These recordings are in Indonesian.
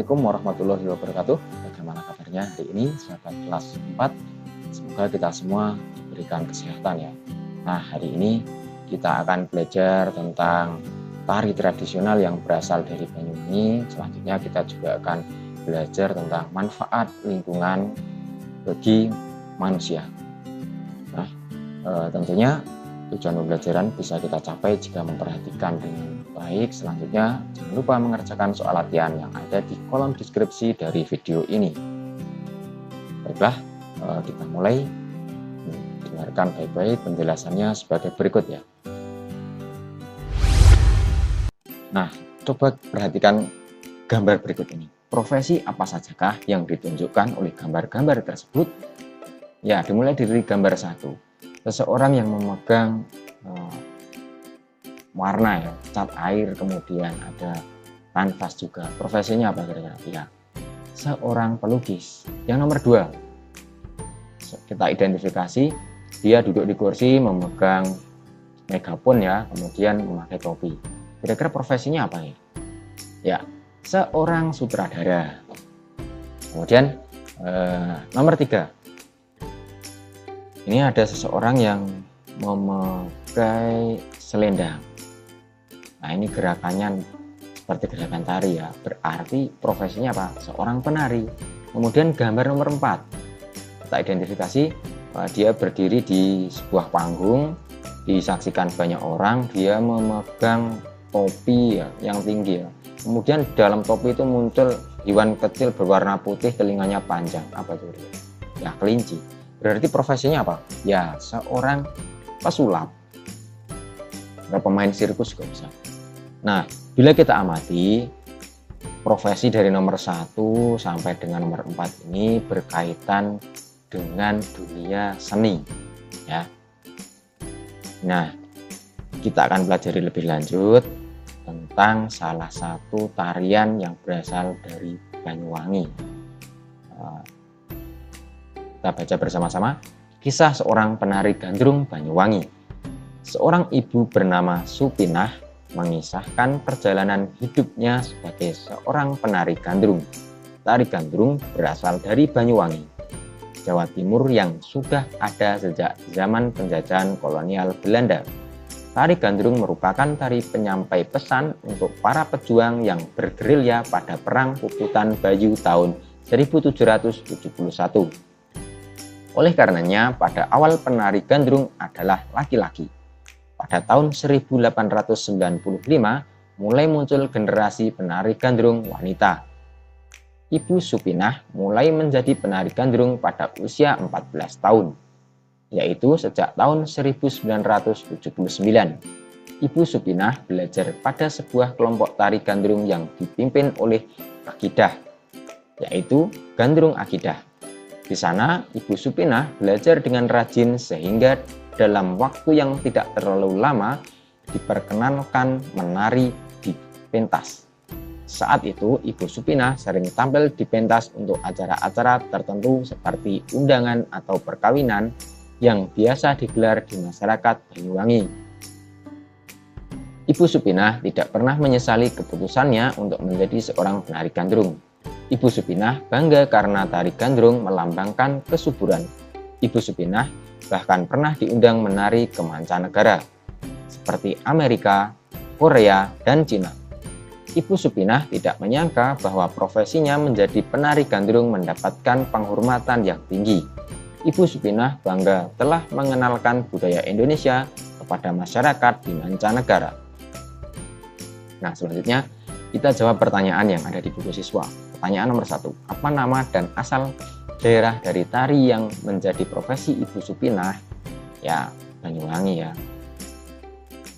Assalamualaikum warahmatullahi wabarakatuh. Bagaimana kabarnya hari ini sahabat kelas 4? Semoga kita semua diberikan kesehatan ya. Nah, hari ini kita akan belajar tentang tari tradisional yang berasal dari Banyuwangi. Selanjutnya kita juga akan belajar tentang manfaat lingkungan bagi manusia. Nah, tentunya tujuan pembelajaran bisa kita capai jika memperhatikan dengan baik. Selanjutnya, jangan lupa mengerjakan soal latihan yang ada di kolom deskripsi dari video ini. Baiklah, kita mulai. Dengarkan baik-baik penjelasannya sebagai berikut ya. Nah, coba perhatikan gambar berikut ini. Profesi apa sajakah yang ditunjukkan oleh gambar-gambar tersebut? Ya, dimulai dari gambar 1. Seseorang yang memegang warna ya, cat air, kemudian ada kanvas juga. Profesinya apa kira-kira? Ya, seorang pelukis. Yang nomor 2, kita identifikasi, dia duduk di kursi memegang megafon ya, kemudian memakai topi. Kira-kira profesinya apa ya? Ya, seorang sutradara. Kemudian nomor 3, ini ada seseorang yang memakai selendang. Nah, ini gerakannya seperti gerakan tari ya, berarti profesinya apa? Seorang penari. Kemudian gambar nomor 4, kita identifikasi, dia berdiri di sebuah panggung, disaksikan banyak orang, dia memegang topi ya, yang tinggi ya. Kemudian dalam topi itu muncul hewan kecil berwarna putih, telinganya panjang. Apa itu? Ya, kelinci. Berarti profesinya apa? Ya, seorang pesulap. Pemain sirkus juga bisa. Nah, bila kita amati, profesi dari nomor 1 sampai dengan nomor 4 ini berkaitan dengan dunia seni ya. Nah, kita akan pelajari lebih lanjut tentang salah satu tarian yang berasal dari Banyuwangi. Kita baca bersama-sama kisah seorang penari gandrung Banyuwangi. Seorang ibu bernama Supinah mengisahkan perjalanan hidupnya sebagai seorang penari gandrung. Tari gandrung berasal dari Banyuwangi, Jawa Timur yang sudah ada sejak zaman penjajahan kolonial Belanda. Tari gandrung merupakan tari penyampai pesan untuk para pejuang yang bergerilya pada Perang Puputan Bayu tahun 1771. Oleh karenanya, pada awal penari gandrung adalah laki-laki. Pada tahun 1895, mulai muncul generasi penari gandrung wanita. Ibu Supinah mulai menjadi penari gandrung pada usia 14 tahun, yaitu sejak tahun 1979. Ibu Supinah belajar pada sebuah kelompok tari gandrung yang dipimpin oleh Akidah, yaitu Gandrung Akidah. Di sana, Ibu Supinah belajar dengan rajin sehingga dalam waktu yang tidak terlalu lama diperkenalkan menari di pentas. Saat itu, Ibu Supinah sering tampil di pentas untuk acara-acara tertentu seperti undangan atau perkawinan yang biasa digelar di masyarakat Banyuwangi. Ibu Supinah tidak pernah menyesali keputusannya untuk menjadi seorang penari gandrung. Ibu Supinah bangga karena tari gandrung melambangkan kesuburan. Ibu Supinah bahkan pernah diundang menari ke mancanegara, seperti Amerika, Korea, dan Cina. Ibu Supinah tidak menyangka bahwa profesinya menjadi penari gandrung mendapatkan penghormatan yang tinggi. Ibu Supinah bangga telah mengenalkan budaya Indonesia kepada masyarakat di mancanegara. Nah, selanjutnya kita jawab pertanyaan yang ada di buku siswa. Pertanyaan nomor 1, apa nama dan asal daerah dari tari yang menjadi profesi Ibu Supinah? Ya, Banyuwangi ya.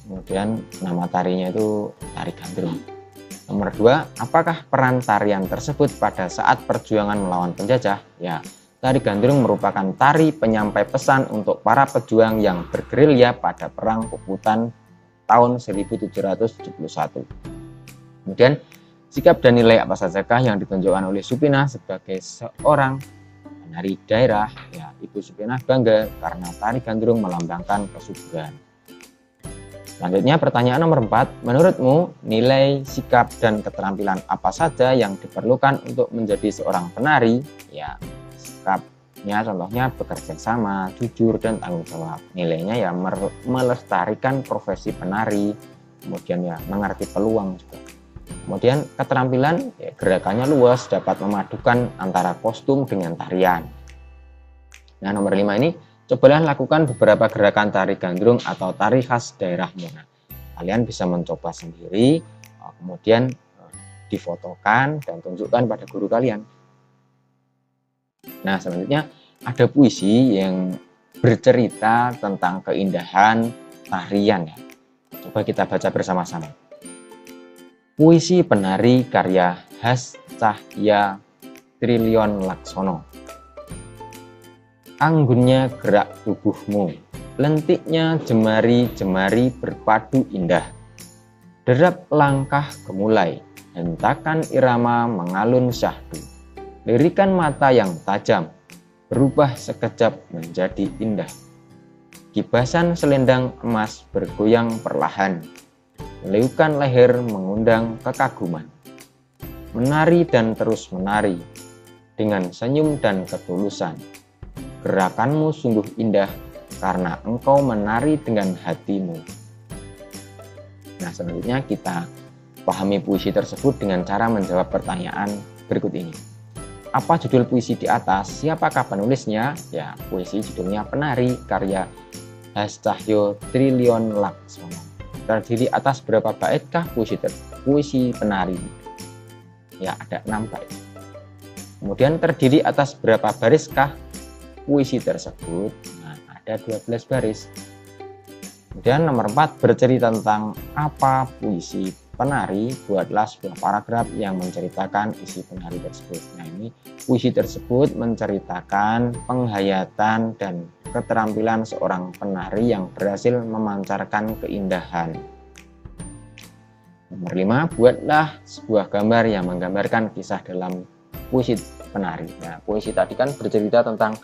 Kemudian nama tarinya itu tari gandrung. Nomor 2, apakah peran tarian tersebut pada saat perjuangan melawan penjajah? Ya, tari gandrung merupakan tari penyampai pesan untuk para pejuang yang bergerilya pada Perang Puputan tahun 1771. Kemudian, sikap dan nilai apa sajakah yang ditunjukkan oleh Supinah sebagai seorang penari daerah? Ya, Ibu Supinah bangga karena tari gandrung melambangkan kesuburan. Selanjutnya pertanyaan nomor 4, menurutmu nilai, sikap, dan keterampilan apa saja yang diperlukan untuk menjadi seorang penari? Ya, sikapnya contohnya bekerja sama, jujur, dan tanggung jawab. Nilainya ya melestarikan profesi penari, kemudian ya mengerti peluang juga. Kemudian keterampilan, ya, gerakannya luas, dapat memadukan antara kostum dengan tarian. Nah, nomor 5 ini, cobalah lakukan beberapa gerakan tari gandrung atau tari khas daerahmu. Nah, kalian bisa mencoba sendiri, kemudian difotokan dan tunjukkan pada guru kalian. Nah, selanjutnya ada puisi yang bercerita tentang keindahan tarian ya. Coba kita baca bersama-sama. Puisi penari karya Has Cahya Trilion Laksono. Anggunnya gerak tubuhmu, lentiknya jemari-jemari berpadu indah. Derap langkah gemulai, hentakan irama mengalun syahdu. Lirikan mata yang tajam, berubah sekejap menjadi indah. Kibasan selendang emas bergoyang perlahan, meliukan leher mengundang kekaguman. Menari dan terus menari, dengan senyum dan ketulusan. Gerakanmu sungguh indah karena engkau menari dengan hatimu. Nah, selanjutnya kita pahami puisi tersebut dengan cara menjawab pertanyaan berikut ini. Apa judul puisi di atas? Siapakah penulisnya? Ya, puisi judulnya Penari karya Has Cahya Trilion Laksono. Terdiri atas berapa baitkah puisi penari? Ya, ada 6 bait. Kemudian terdiri atas berapa bariskah puisi tersebut? Nah, ada 12 baris. Kemudian nomor 4, bercerita tentang apa puisi penari. Buatlah sebuah paragraf yang menceritakan isi penari tersebut. Nah, ini puisi tersebut menceritakan penghayatan dan keterampilan seorang penari yang berhasil memancarkan keindahan. Nomor 5, buatlah sebuah gambar yang menggambarkan kisah dalam puisi penari. Nah, puisi tadi kan bercerita tentang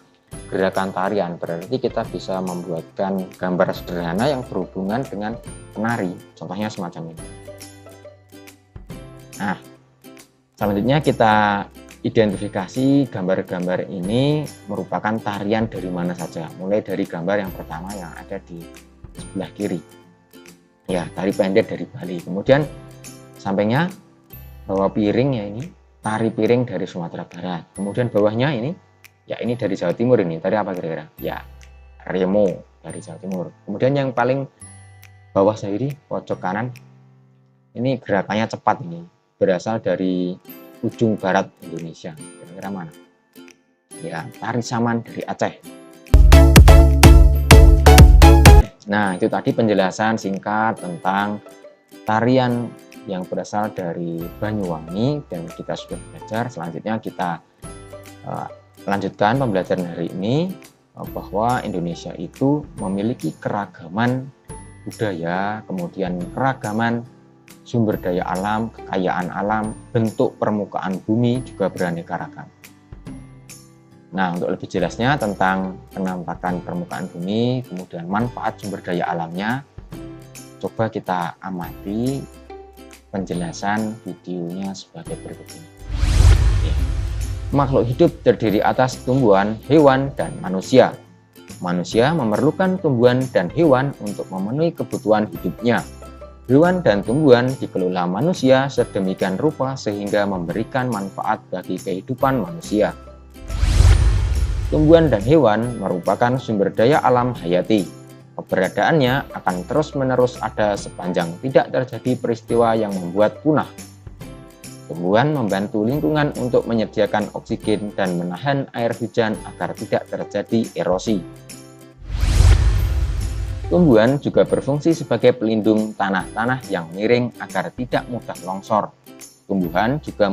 gerakan tarian, berarti kita bisa membuatkan gambar sederhana yang berhubungan dengan penari, contohnya semacam ini. Nah, selanjutnya kita identifikasi gambar-gambar ini merupakan tarian dari mana saja, mulai dari gambar yang pertama yang ada di sebelah kiri, ya, tari pendek dari Bali. Kemudian sampingnya bawa piring, ya, ini tari piring dari Sumatera Barat. Kemudian bawahnya ini, ya, ini dari Jawa Timur. Ini tari apa kira-kira? Ya, remo dari Jawa Timur. Kemudian yang paling bawah sendiri, pojok kanan, ini gerakannya cepat, ini berasal dari ujung barat Indonesia. Kira-kira mana? Ya, tari saman dari Aceh. Nah, itu tadi penjelasan singkat tentang tarian yang berasal dari Banyuwangi, dan kita sudah belajar. Selanjutnya kita lanjutkan pembelajaran hari ini, bahwa Indonesia itu memiliki keragaman budaya, kemudian keragaman sumber daya alam, kekayaan alam, bentuk permukaan bumi juga beraneka ragam. Nah, untuk lebih jelasnya tentang penampakan permukaan bumi, kemudian manfaat sumber daya alamnya, coba kita amati penjelasan videonya sebagai berikut ini. Makhluk hidup terdiri atas tumbuhan, hewan, dan manusia. Manusia memerlukan tumbuhan dan hewan untuk memenuhi kebutuhan hidupnya. Hewan dan tumbuhan dikelola manusia sedemikian rupa sehingga memberikan manfaat bagi kehidupan manusia. Tumbuhan dan hewan merupakan sumber daya alam hayati. Keberadaannya akan terus-menerus ada sepanjang tidak terjadi peristiwa yang membuat punah. Tumbuhan membantu lingkungan untuk menyediakan oksigen dan menahan air hujan agar tidak terjadi erosi. Tumbuhan juga berfungsi sebagai pelindung tanah-tanah yang miring agar tidak mudah longsor. Tumbuhan juga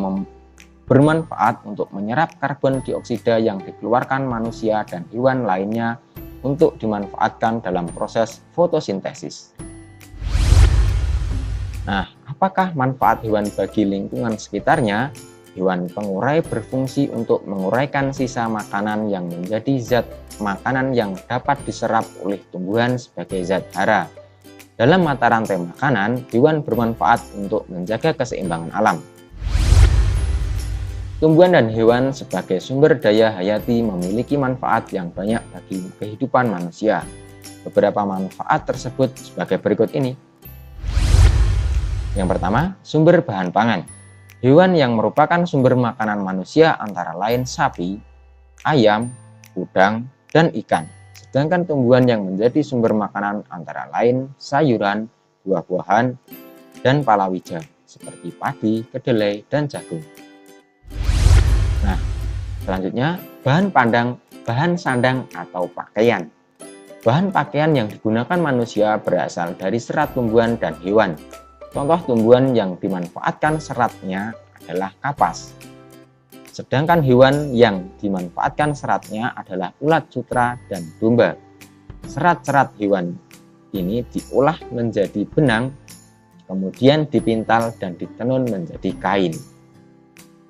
bermanfaat untuk menyerap karbon dioksida yang dikeluarkan manusia dan hewan lainnya untuk dimanfaatkan dalam proses fotosintesis. Nah, apakah manfaat hewan bagi lingkungan sekitarnya? Hewan pengurai berfungsi untuk menguraikan sisa makanan yang menjadi zat makanan yang dapat diserap oleh tumbuhan sebagai zat hara. Dalam mata rantai makanan, hewan bermanfaat untuk menjaga keseimbangan alam. Tumbuhan dan hewan sebagai sumber daya hayati memiliki manfaat yang banyak bagi kehidupan manusia. Beberapa manfaat tersebut sebagai berikut ini. Yang pertama, sumber bahan pangan. Hewan yang merupakan sumber makanan manusia antara lain sapi, ayam, udang, dan ikan. Sedangkan tumbuhan yang menjadi sumber makanan antara lain sayuran, buah-buahan, dan palawija seperti padi, kedelai, dan jagung. Nah, selanjutnya bahan sandang atau pakaian. Bahan pakaian yang digunakan manusia berasal dari serat tumbuhan dan hewan. Contoh tumbuhan yang dimanfaatkan seratnya adalah kapas. Sedangkan hewan yang dimanfaatkan seratnya adalah ulat sutra dan domba. Serat-serat hewan ini diolah menjadi benang, kemudian dipintal dan ditenun menjadi kain.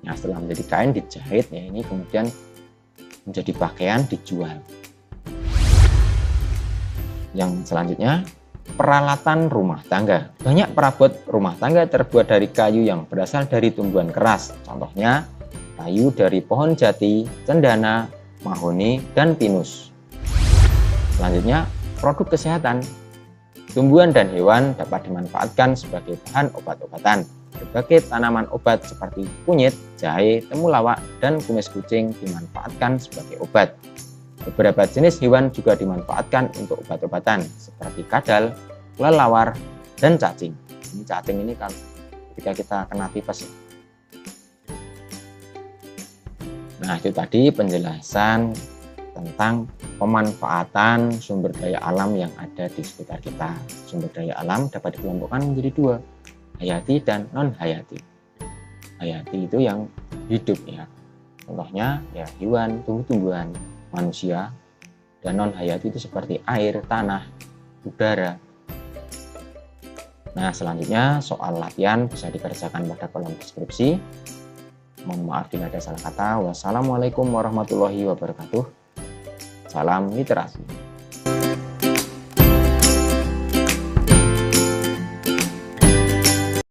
Nah, setelah menjadi kain dijahit, ya ini kemudian menjadi pakaian dijual. Yang selanjutnya, peralatan rumah tangga. Banyak perabot rumah tangga terbuat dari kayu yang berasal dari tumbuhan keras. Contohnya, kayu dari pohon jati, cendana, mahoni, dan pinus. Selanjutnya, produk kesehatan. Tumbuhan dan hewan dapat dimanfaatkan sebagai bahan obat-obatan. Berbagai tanaman obat seperti kunyit, jahe, temulawak, dan kumis kucing dimanfaatkan sebagai obat. Beberapa jenis hewan juga dimanfaatkan untuk obat-obatan seperti kadal, kelelawar, dan cacing. Ini cacing ini kan ketika kita kena tipes. Nah, itu tadi penjelasan tentang pemanfaatan sumber daya alam yang ada di sekitar kita. Sumber daya alam dapat dikelompokkan menjadi dua, hayati dan non-hayati. Hayati itu yang hidup ya. Contohnya ya hewan, tumbuh-tumbuhan, manusia. Dan non-hayati itu seperti air, tanah, udara. Nah, selanjutnya soal latihan bisa dikerjakan pada kolom deskripsi. Mohon maaf bila ada salah kata. Wassalamualaikum warahmatullahi wabarakatuh. Salam literasi.